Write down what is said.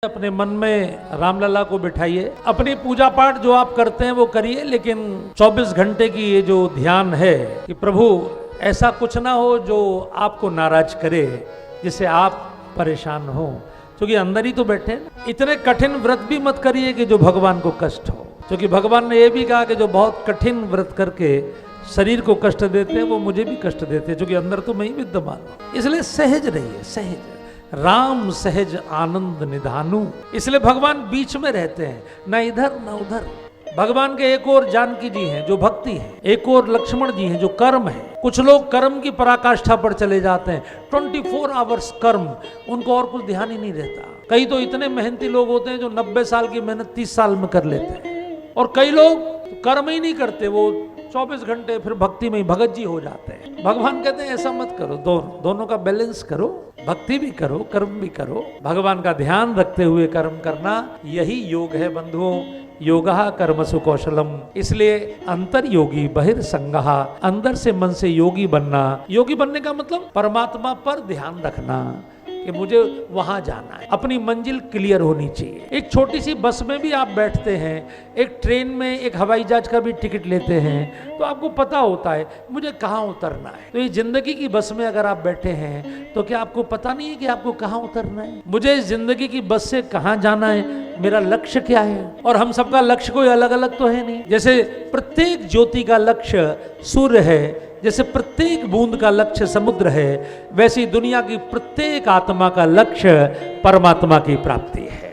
अपने मन में रामलला को बिठाइए। अपनी पूजा पाठ जो आप करते हैं वो करिए, लेकिन 24 घंटे की ये जो ध्यान है कि प्रभु ऐसा कुछ ना हो जो आपको नाराज करे, जिससे आप परेशान हो, क्योंकि अंदर ही तो बैठे हैं। इतने कठिन व्रत भी मत करिए कि जो भगवान को कष्ट हो, क्योंकि भगवान ने ये भी कहा कि जो बहुत कठिन व्रत करके शरीर को कष्ट देते हैं वो मुझे भी कष्ट देते हैं, क्योंकि अंदर तो मैं ही विद्यमान हूं। इसलिए सहज रहिए, सहज। राम सहज आनंद निधानु। इसलिए भगवान बीच में रहते हैं, न इधर न उधर। भगवान के एक और जानकी जी हैं जो भक्ति है, एक और लक्ष्मण जी हैं जो कर्म है। कुछ लोग कर्म की पराकाष्ठा पर चले जाते हैं, 24 आवर्स कर्म, उनको और कुछ ध्यान ही नहीं रहता। कई तो इतने मेहनती लोग होते हैं जो 90 साल की मेहनत 30 साल में कर लेते हैं, और कई लोग कर्म ही नहीं करते, वो 24 घंटे फिर भक्ति में ही भगत जी हो जाते हैं। भगवान कहते हैं ऐसा मत करो, दोनों का बैलेंस करो, भक्ति भी करो, कर्म भी करो। भगवान का ध्यान रखते हुए कर्म करना, यही योग है बंधुओं। योगः कर्मसु कौशलम। इसलिए अंतर योगी बहिर्संगः, अंदर से मन से योगी बनना। योगी बनने का मतलब परमात्मा पर ध्यान रखना कि मुझे वहां जाना है, अपनी मंजिल क्लियर होनी चाहिए। एक छोटी सी बस में भी आप बैठते हैं, एक ट्रेन में, एक हवाई जहाज का भी टिकट लेते हैं, तो आपको पता होता है मुझे कहाँ उतरना है। तो ये जिंदगी की बस में अगर आप बैठे हैं तो क्या आपको पता नहीं है कि आपको कहाँ उतरना है? मुझे इस जिंदगी की बस से कहाँ जाना है, मेरा लक्ष्य क्या है? और हम सबका लक्ष्य कोई अलग अलग तो है नहीं। जैसे प्रत्येक ज्योति का लक्ष्य सूर्य है, जैसे प्रत्येक बूंद का लक्ष्य समुद्र है, वैसी दुनिया की प्रत्येक आत्मा का लक्ष्य परमात्मा की प्राप्ति है।